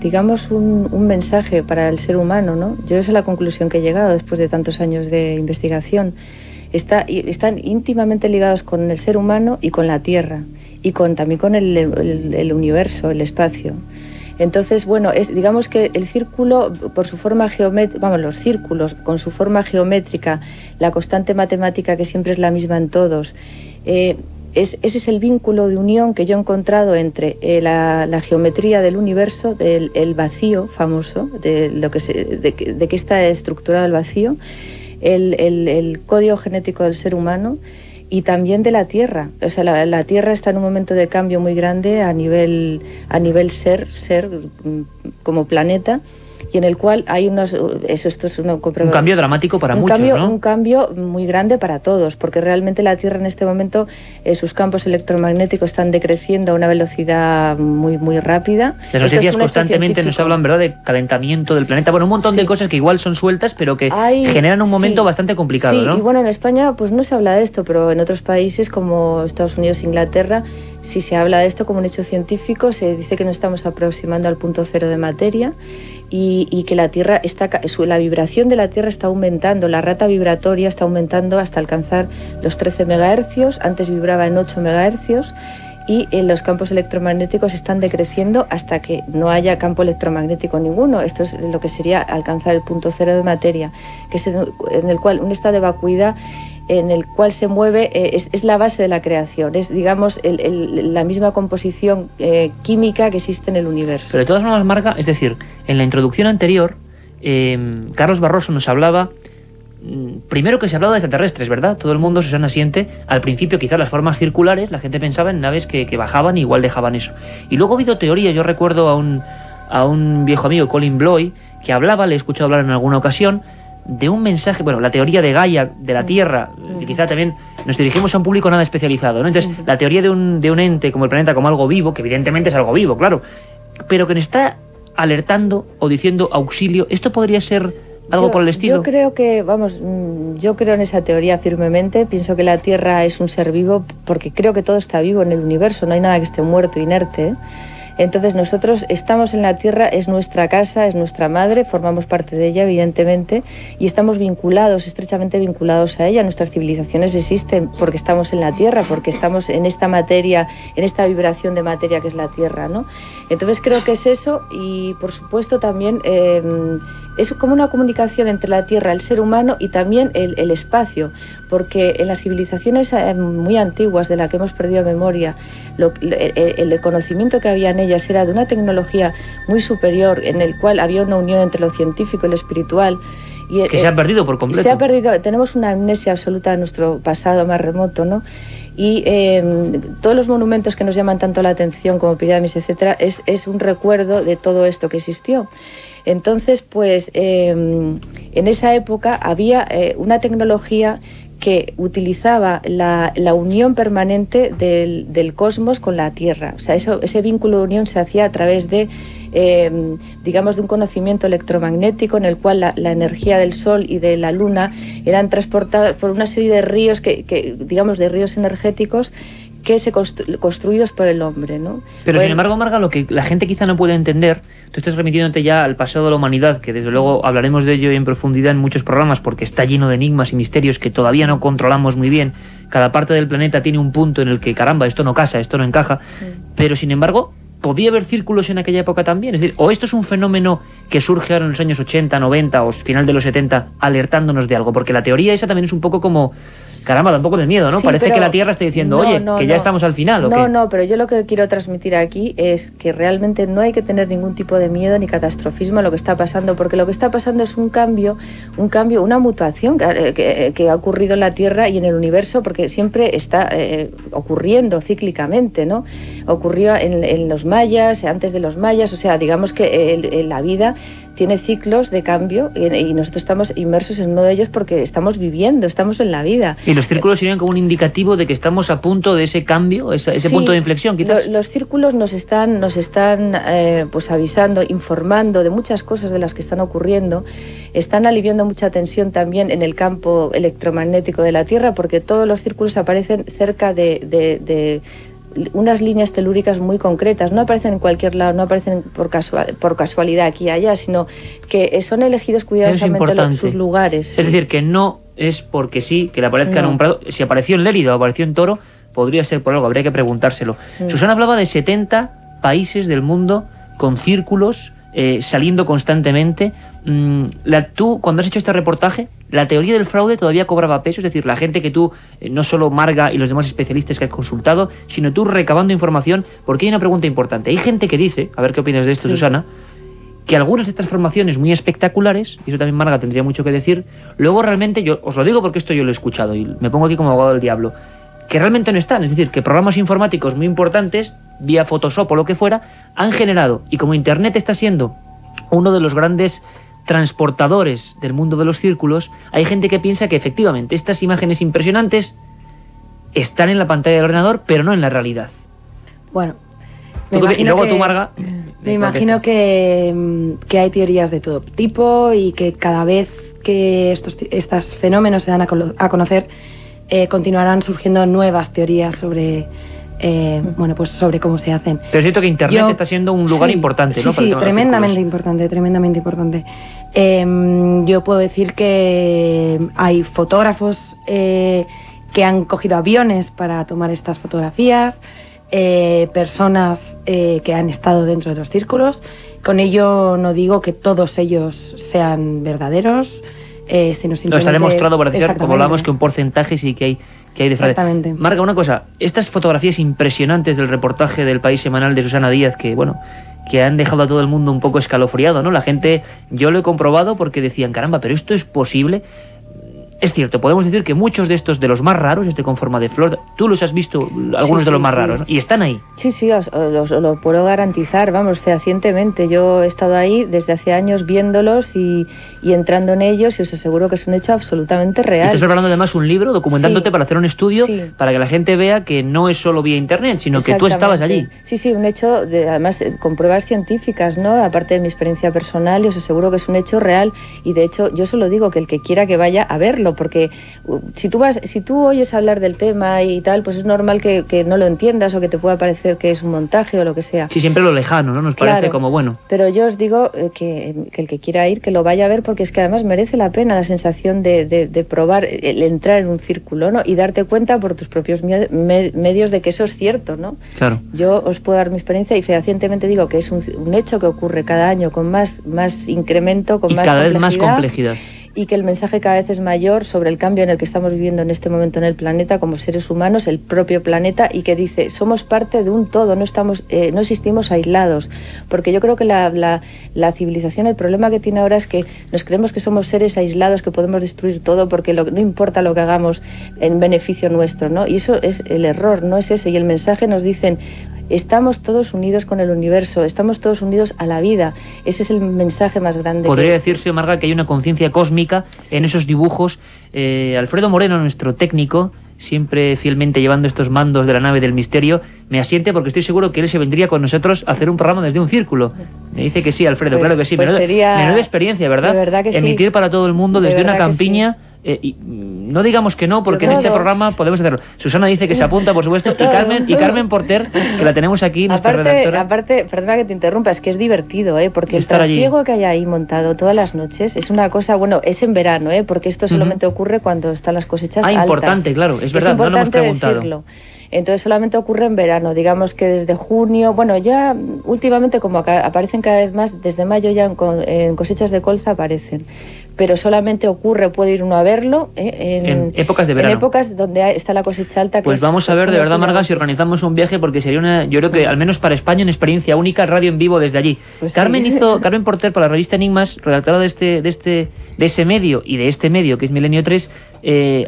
Digamos, un mensaje para el ser humano, ¿no? Yo esa es la conclusión que he llegado después de tantos años de investigación. Están íntimamente ligados con el ser humano y con la Tierra, y también con el universo, el espacio. Entonces, bueno, digamos que el círculo, por su forma geométrica, los círculos con su forma geométrica, la constante matemática que siempre es la misma en todos, ese es el vínculo de unión que yo he encontrado entre la geometría del universo, del vacío famoso, de qué está estructurado el vacío, el código genético del ser humano, y también de la Tierra. O sea, la Tierra está en un momento de cambio muy grande a nivel ser como planeta, y en el cual hay esto es un cambio dramático para muchos, ¿no? Un cambio muy grande para todos, porque realmente la Tierra en este momento, sus campos electromagnéticos están decreciendo a una velocidad muy, muy rápida. Las noticias constantemente nos hablan, ¿verdad?, de calentamiento del planeta, bueno, un montón de cosas que igual son sueltas, pero que generan un momento bastante complicado, ¿no? Y bueno, en España pues no se habla de esto, pero en otros países como Estados Unidos e Inglaterra, si se habla de esto como un hecho científico, se dice que nos estamos aproximando al punto cero de materia, y que la Tierra la vibración de la Tierra está aumentando, la rata vibratoria está aumentando hasta alcanzar los 13 megahercios, antes vibraba en 8 megahercios, y los campos electromagnéticos están decreciendo hasta que no haya campo electromagnético ninguno. Esto es lo que sería alcanzar el punto cero de materia, que es en el cual un estado de vacuidad en el cual se mueve, es la base de la creación, es, digamos, la misma composición química que existe en el universo. Pero de todas formas, Marga, es decir, en la introducción anterior, Carlos Barroso nos hablaba, primero que se hablaba de extraterrestres, ¿verdad? Todo el mundo, Susana, siente, al principio quizás las formas circulares, la gente pensaba en naves que bajaban y igual dejaban eso. Y luego ha habido teorías, yo recuerdo a un viejo amigo, Colin Bloy, que hablaba, le he escuchado hablar en alguna ocasión, de un mensaje, bueno, la teoría de Gaia, de la Tierra, quizá también nos dirigimos a un público nada especializado, ¿no? Entonces, la teoría de un ente como el planeta, como algo vivo, que evidentemente es algo vivo, claro, pero que nos está alertando o diciendo auxilio, ¿esto podría ser algo por el estilo? Yo creo que, yo creo en esa teoría firmemente, pienso que la Tierra es un ser vivo, porque creo que todo está vivo en el universo, no hay nada que esté muerto, inerte. Entonces nosotros estamos en la Tierra, es nuestra casa, es nuestra madre, formamos parte de ella evidentemente y estamos vinculados, estrechamente vinculados a ella. Nuestras civilizaciones existen porque estamos en la Tierra, porque estamos en esta materia, en esta vibración de materia que es la Tierra, ¿no? Entonces creo que es eso y por supuesto también es como una comunicación entre la Tierra, el ser humano y también el espacio, porque en las civilizaciones muy antiguas de las que hemos perdido memoria, el conocimiento que había en ellas era de una tecnología muy superior en el cual había una unión entre lo científico y lo espiritual. Y que se ha perdido por completo. Se ha perdido, tenemos una amnesia absoluta de nuestro pasado más remoto, ¿no? Y todos los monumentos que nos llaman tanto la atención como pirámides, etcétera, es un recuerdo de todo esto que existió. Entonces, pues en esa época había una tecnología que utilizaba la unión permanente del cosmos con la Tierra. O sea, ese vínculo de unión se hacía a través de, digamos, de un conocimiento electromagnético en el cual la energía del Sol y de la Luna eran transportadas por una serie de ríos, digamos, de ríos energéticos que construidos por el hombre, ¿no? Pero sin embargo, Marga, lo que la gente quizá no puede entender, tú estás remitiéndote ya al pasado de la humanidad, que desde luego hablaremos de ello en profundidad en muchos programas, porque está lleno de enigmas y misterios que todavía no controlamos muy bien. Cada parte del planeta tiene un punto en el que, caramba, esto no casa, esto no encaja, pero sin embargo, ¿podía haber círculos en aquella época también? Es decir, ¿o esto es un fenómeno que surge ahora en los años 80, 90 o final de los 70 alertándonos de algo? Porque la teoría esa también es un poco como, caramba, da un poco de miedo, ¿no? Sí, parece que la Tierra está diciendo, oye, que ya estamos al final, ¿o qué? No, pero yo lo que quiero transmitir aquí es que realmente no hay que tener ningún tipo de miedo ni catastrofismo a lo que está pasando, porque lo que está pasando es un cambio, una mutación que ha ocurrido en la Tierra y en el universo, porque siempre está ocurriendo cíclicamente, ¿no? Ocurrió en los mayas, antes de los mayas, o sea, digamos que la vida tiene ciclos de cambio y nosotros estamos inmersos en uno de ellos porque estamos viviendo, estamos en la vida. Y los círculos serían como un indicativo de que estamos a punto de ese cambio, ese punto de inflexión, quizás. Los círculos nos están pues avisando, informando de muchas cosas de las que están ocurriendo, están aliviando mucha tensión también en el campo electromagnético de la Tierra, porque todos los círculos aparecen cerca de unas líneas telúricas muy concretas, no aparecen en cualquier lado, no aparecen por casualidad aquí y allá, sino que son elegidos cuidadosamente sus lugares. Es decir, que no es porque sí, que le aparezca en un prado. Si apareció en Lérida o apareció en Toro, podría ser por algo, habría que preguntárselo. Susana hablaba de 70 países del mundo con círculos saliendo constantemente. Tú, cuando has hecho este reportaje, la teoría del fraude todavía cobraba peso, es decir, la gente que tú, no solo Marga y los demás especialistas que has consultado, sino tú recabando información, porque hay una pregunta importante. Hay gente que dice, a ver qué opinas de esto, Susana, que algunas de estas formaciones muy espectaculares, y eso también Marga tendría mucho que decir, luego realmente, yo os lo digo porque esto yo lo he escuchado y me pongo aquí como abogado del diablo, que realmente no están, es decir, que programas informáticos muy importantes, vía Photoshop o lo que fuera, han generado, y como Internet está siendo uno de los grandes transportadores del mundo de los círculos, hay gente que piensa que efectivamente estas imágenes impresionantes están en la pantalla del ordenador, pero no en la realidad. Bueno, y luego tú, Marga, me imagino que hay teorías de todo tipo y que cada vez que estos fenómenos se dan a conocer, continuarán surgiendo nuevas teorías sobre pues sobre cómo se hacen. Pero es cierto que Internet está siendo un lugar importante, ¿no? Sí, tremendamente importante. Yo puedo decir que hay fotógrafos que han cogido aviones para tomar estas fotografías. personas que han estado dentro de los círculos. Con ello no digo que todos ellos sean verdaderos, sino simplemente... Lo está demostrado, parece ser, como hablamos, que un porcentaje sí que hay de fraude. Exactamente. Marga, una cosa, estas fotografías impresionantes del reportaje del País Semanal de Susana Díaz, que bueno, que han dejado a todo el mundo un poco escalofriado, ¿no? La gente, yo lo he comprobado porque decían, caramba, pero esto es posible. Es cierto, podemos decir que muchos de estos, de los más raros, con forma de flor, tú los has visto, algunos de los más raros, ¿no? Y están ahí. Sí, os lo puedo garantizar, vamos, fehacientemente. Yo he estado ahí desde hace años viéndolos y entrando en ellos, y os aseguro que es un hecho absolutamente real. Estás preparando además un libro, documentándote para hacer un estudio, para que la gente vea que no es solo vía internet, sino que tú estabas allí. Sí, un hecho, además con pruebas científicas, ¿no? Aparte de mi experiencia personal, y os aseguro que es un hecho real, y de hecho yo solo digo que el que quiera que vaya a verlo, porque si tú oyes hablar del tema y tal, pues es normal que no lo entiendas o que te pueda parecer que es un montaje o lo que sea. Sí, siempre lo lejano, ¿no? Nos parece como bueno. Pero yo os digo que el que quiera ir, que lo vaya a ver, porque es que además merece la pena la sensación de probar, el entrar en un círculo, ¿no? Y darte cuenta por tus propios medios de que eso es cierto, ¿no? Claro. Yo os puedo dar mi experiencia y fehacientemente digo que es un hecho que ocurre cada año con más incremento, con más complejidad. Cada vez más complejidad. Y que el mensaje cada vez es mayor sobre el cambio en el que estamos viviendo en este momento en el planeta como seres humanos, el propio planeta, y que dice, somos parte de un todo, no existimos aislados, porque yo creo que la civilización, el problema que tiene ahora es que nos creemos que somos seres aislados, que podemos destruir todo porque no importa lo que hagamos en beneficio nuestro, ¿no? Y eso es el error, no es ese, y el mensaje nos dicen, estamos todos unidos con el universo, estamos todos unidos a la vida. Ese es el mensaje más grande. Podría decirse, Marga, que hay una conciencia cósmica en esos dibujos. Alfredo Moreno, nuestro técnico, siempre fielmente llevando estos mandos de la nave del misterio, me asiente porque estoy seguro que él se vendría con nosotros a hacer un programa desde un círculo. Me dice que sí, Alfredo, claro que sí. Menuda experiencia, ¿verdad? De verdad que emitir sí. Para todo el mundo desde una campiña. Y no digamos que no, porque en este programa podemos hacerlo. Susana dice que se apunta, por supuesto, y Carmen Porter, que la tenemos aquí, nuestra redactora. Aparte, perdona que te interrumpa, es que es divertido, porque el trasiego que hay ahí montado todas las noches es una cosa, bueno, es en verano, porque esto solamente ocurre cuando están las cosechas altas. Importante, claro, es verdad, no lo hemos preguntado. Decirlo. Entonces solamente ocurre en verano, digamos que desde junio, bueno, ya últimamente como aparecen cada vez más, desde mayo ya en cosechas de colza aparecen, pero solamente ocurre, puede ir uno a verlo en épocas de verano. En épocas donde está la cosecha alta. Pues vamos a ver, de verdad, Marga, si organizamos un viaje, porque sería yo creo que al menos para España, una experiencia única, radio en vivo desde allí. Pues Carmen Porter, para la revista Enigmas, redactora de ese medio y de este medio, que es Milenio 3,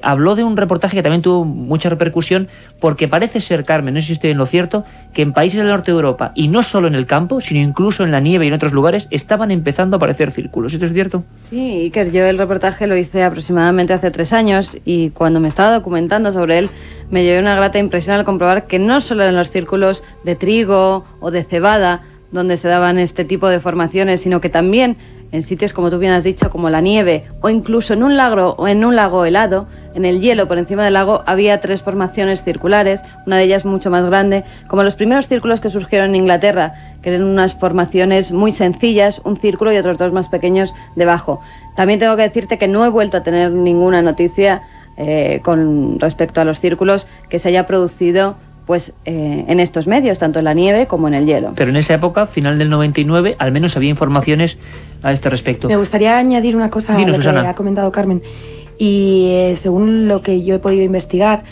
habló de un reportaje que también tuvo mucha repercusión, porque parece ser, Carmen, no sé si estoy en lo cierto, que en países del norte de Europa, y no solo en el campo, sino incluso en la nieve y en otros lugares, estaban empezando a aparecer círculos. ¿Esto es cierto? Sí, Iker, yo el reportaje lo hice aproximadamente hace 3 años, y cuando me estaba documentando sobre él, me llevé una grata impresión al comprobar que no solo en los círculos de trigo o de cebada donde se daban este tipo de formaciones, sino que también en sitios, como tú bien has dicho, como la nieve, o incluso en un lago helado, en el hielo por encima del lago, había 3 formaciones circulares, una de ellas mucho más grande, como los primeros círculos que surgieron en Inglaterra, que eran unas formaciones muy sencillas, un círculo y otros 2 más pequeños debajo. También tengo que decirte que no he vuelto a tener ninguna noticia con respecto a los círculos que se haya producido en estos medios, tanto en la nieve como en el hielo. Pero en esa época, final del 99, al menos había informaciones a este respecto. Me gustaría añadir una cosa a lo que ha comentado Carmen. Y según lo que yo he podido investigar,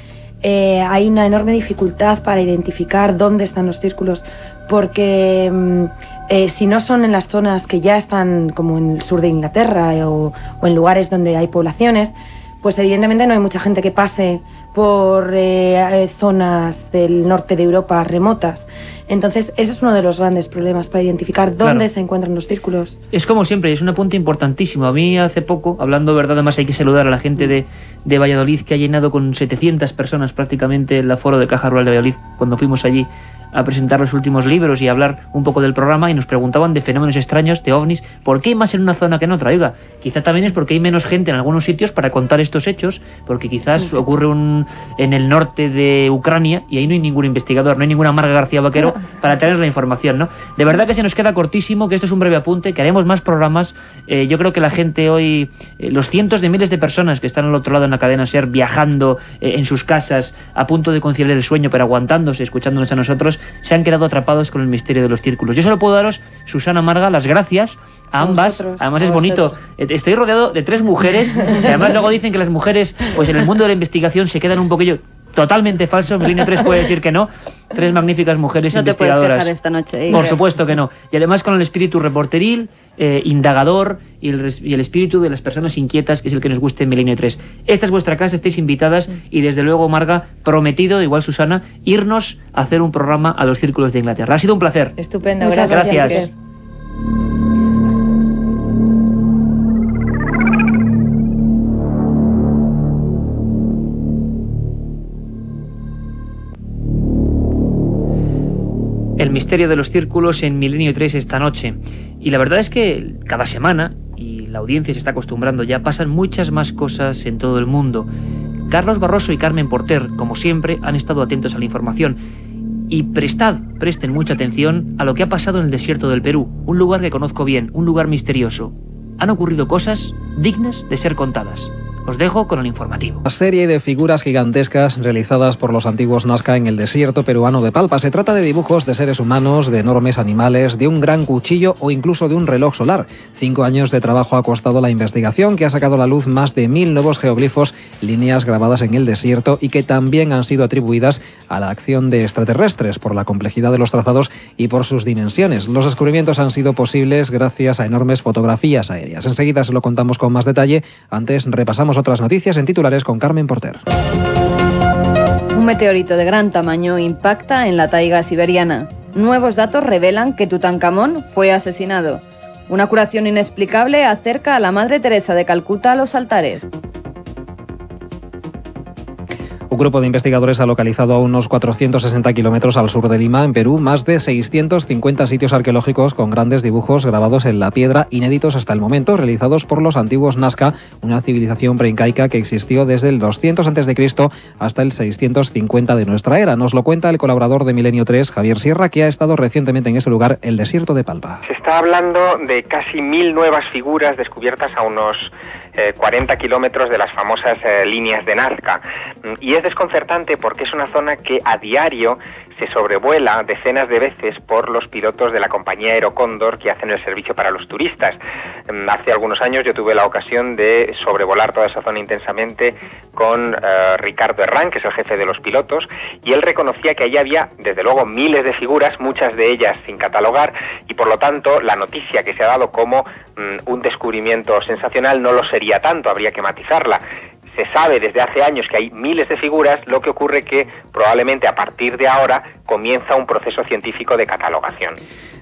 hay una enorme dificultad para identificar dónde están los círculos, porque si no son en las zonas que ya están, como en el sur de Inglaterra o en lugares donde hay poblaciones, pues evidentemente no hay mucha gente que pase por zonas del norte de Europa remotas. Entonces, ese es uno de los grandes problemas para identificar dónde se encuentran los círculos. Es como siempre, es un apunte importantísimo. A mí hace poco, hablando verdad, además hay que saludar a la gente de Valladolid, que ha llenado con 700 personas prácticamente el aforo de Caja Rural de Valladolid cuando fuimos allí a presentar los últimos libros y a hablar un poco del programa, y nos preguntaban de fenómenos extraños, de ovnis. ¿Por qué hay más en una zona que en otra? Oiga, quizá también es porque hay menos gente en algunos sitios para contar estos hechos, porque quizás ocurre en el norte de Ucrania y ahí no hay ningún investigador, no hay ninguna Marga García Vaquero para traernos la información, ¿no? De verdad que se nos queda cortísimo, que esto es un breve apunte, que haremos más programas. Yo creo que la gente hoy, los cientos de miles de personas que están al otro lado en la cadena SER, viajando en sus casas, a punto de conciliar el sueño, pero aguantándose, escuchándonos a nosotros, se han quedado atrapados con el misterio de los círculos. Yo solo puedo daros, Susana, Marga, las gracias a ambas. Además es bonito, estoy rodeado de 3 mujeres, que además luego dicen que las mujeres, pues en el mundo de la investigación se quedan un poquillo. Totalmente falso, Milenio 3 puede decir que no. 3 magníficas mujeres investigadoras. No te puedes quejar esta noche. Por supuesto que no. Y además con el espíritu reporteril, indagador y el espíritu de las personas inquietas, que es el que nos gusta en Milenio 3. Esta es vuestra casa, estáis invitadas y desde luego, Marga, prometido, igual Susana, irnos a hacer un programa a los círculos de Inglaterra. Ha sido un placer. Estupendo, muchas gracias. El misterio de los círculos en Milenio 3 esta noche. Y la verdad es que cada semana, y la audiencia se está acostumbrando ya, pasan muchas más cosas en todo el mundo. Carlos Barroso y Carmen Porter, como siempre, han estado atentos a la información. Y presten mucha atención a lo que ha pasado en el desierto del Perú, un lugar que conozco bien, un lugar misterioso. Han ocurrido cosas dignas de ser contadas. Os dejo con el informativo. Una serie de figuras gigantescas realizadas por los antiguos Nazca en el desierto peruano de Palpa. Se trata de dibujos de seres humanos, de enormes animales, de un gran cuchillo o incluso de un reloj solar. 5 años de trabajo ha costado la investigación, que ha sacado a la luz más de 1000 nuevos geoglifos, líneas grabadas en el desierto y que también han sido atribuidas a la acción de extraterrestres por la complejidad de los trazados y por sus dimensiones. Los descubrimientos han sido posibles gracias a enormes fotografías aéreas. Enseguida se lo contamos con más detalle. Antes repasamos otras noticias en titulares con Carmen Porter. Un meteorito de gran tamaño impacta en la taiga siberiana. Nuevos datos revelan que Tutankamón fue asesinado. Una curación inexplicable acerca a la Madre Teresa de Calcuta a los altares. Un grupo de investigadores ha localizado a unos 460 kilómetros al sur de Lima, en Perú, más de 650 sitios arqueológicos con grandes dibujos grabados en la piedra, inéditos hasta el momento, realizados por los antiguos Nazca, una civilización preincaica que existió desde el 200 a.C. hasta el 650 de nuestra era. Nos lo cuenta el colaborador de Milenio 3, Javier Sierra, que ha estado recientemente en ese lugar, el desierto de Palpa. Se está hablando de casi 1000 nuevas figuras descubiertas a unos 40 kilómetros de las famosas líneas de Nazca. Y es desconcertante porque es una zona que a diario se sobrevuela decenas de veces por los pilotos de la compañía Aerocóndor que hacen el servicio para los turistas. Hace algunos años yo tuve la ocasión de sobrevolar toda esa zona intensamente con Ricardo Herrán, que es el jefe de los pilotos, y él reconocía que allí había, desde luego, miles de figuras, muchas de ellas sin catalogar, y por lo tanto la noticia que se ha dado como un descubrimiento sensacional no lo sería tanto, habría que matizarla. Se sabe desde hace años que hay miles de figuras, lo que ocurre que probablemente a partir de ahora comienza un proceso científico de catalogación.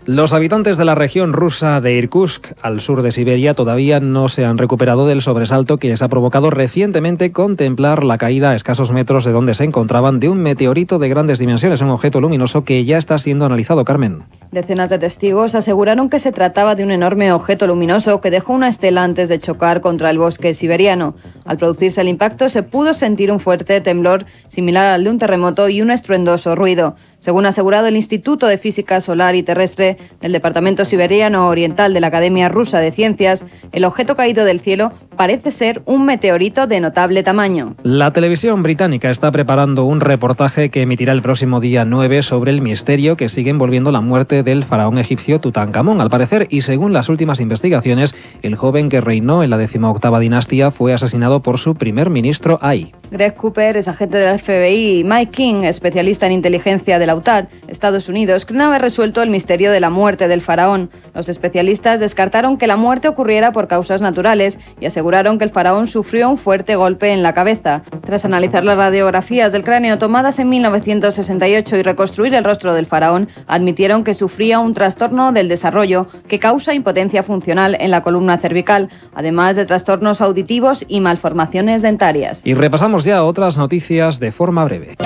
Los habitantes de la región rusa de Irkutsk, al sur de Siberia, todavía no se han recuperado del sobresalto que les ha provocado recientemente contemplar la caída a escasos metros de donde se encontraban de un meteorito de grandes dimensiones, un objeto luminoso que ya está siendo analizado. Carmen. Decenas de testigos aseguraron que se trataba de un enorme objeto luminoso que dejó una estela antes de chocar contra el bosque siberiano. Al producirse el impacto se pudo sentir un fuerte temblor similar al de un terremoto y un estruendoso ruido. Según ha asegurado el Instituto de Física Solar y Terrestre del Departamento Siberiano Oriental de la Academia Rusa de Ciencias, el objeto caído del cielo parece ser un meteorito de notable tamaño. La televisión británica está preparando un reportaje que emitirá el próximo día 9 sobre el misterio que sigue envolviendo la muerte del faraón egipcio Tutankamón. Al parecer, y según las últimas investigaciones, el joven que reinó en la 18ª dinastía fue asesinado por su primer ministro Ay. Greg Cooper es agente del FBI y Mike King, especialista en inteligencia de la UTAD, Estados Unidos, creen haber resuelto el misterio de la muerte del faraón. Los especialistas descartaron que la muerte ocurriera por causas naturales y aseguraron que el faraón sufrió un fuerte golpe en la cabeza. Tras analizar las radiografías del cráneo tomadas en 1968 y reconstruir el rostro del faraón, admitieron que sufría un trastorno del desarrollo que causa impotencia funcional en la columna cervical, además de trastornos auditivos y malformaciones dentarias. Y repasamos ya otras noticias de forma breve.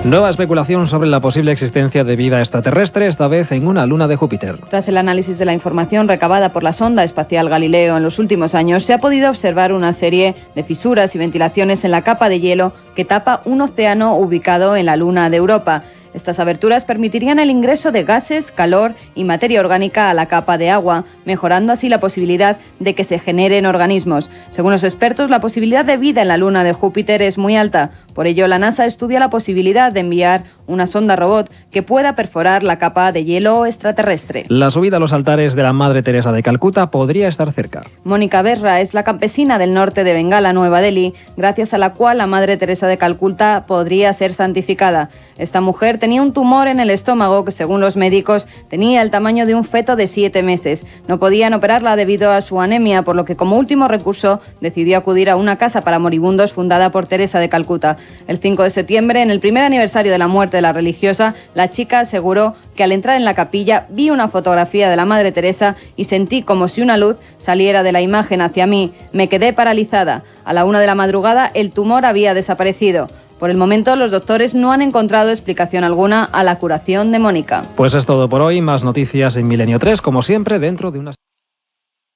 Nueva especulación sobre la posible existencia de vida extraterrestre, esta vez en una luna de Júpiter. Tras el análisis de la información recabada por la sonda espacial Galileo en los últimos años, se ha podido observar una serie de fisuras y ventilaciones en la capa de hielo que tapa un océano ubicado en la luna de Europa. Estas aberturas permitirían el ingreso de gases, calor y materia orgánica a la capa de agua, mejorando así la posibilidad de que se generen organismos. Según los expertos, la posibilidad de vida en la luna de Júpiter es muy alta. Por ello, la NASA estudia la posibilidad de enviar una sonda robot que pueda perforar la capa de hielo extraterrestre. La subida a los altares de la Madre Teresa de Calcuta podría estar cerca. Mónica Berra es la campesina del norte de Bengala, Nueva Delhi, gracias a la cual la Madre Teresa de Calcuta podría ser santificada. Esta mujer tenía un tumor en el estómago que, según los médicos, tenía el tamaño de un feto de 7 meses. No podían operarla debido a su anemia, por lo que como último recurso decidió acudir a una casa para moribundos fundada por Teresa de Calcuta. El 5 de septiembre, en el primer aniversario de la muerte de la religiosa, la chica aseguró que al entrar en la capilla vi una fotografía de la Madre Teresa y sentí como si una luz saliera de la imagen hacia mí. Me quedé paralizada. A la 1 de la madrugada el tumor había desaparecido. Por el momento, los doctores no han encontrado explicación alguna a la curación de Mónica. Pues es todo por hoy. Más noticias en Milenio 3, como siempre, dentro de unas...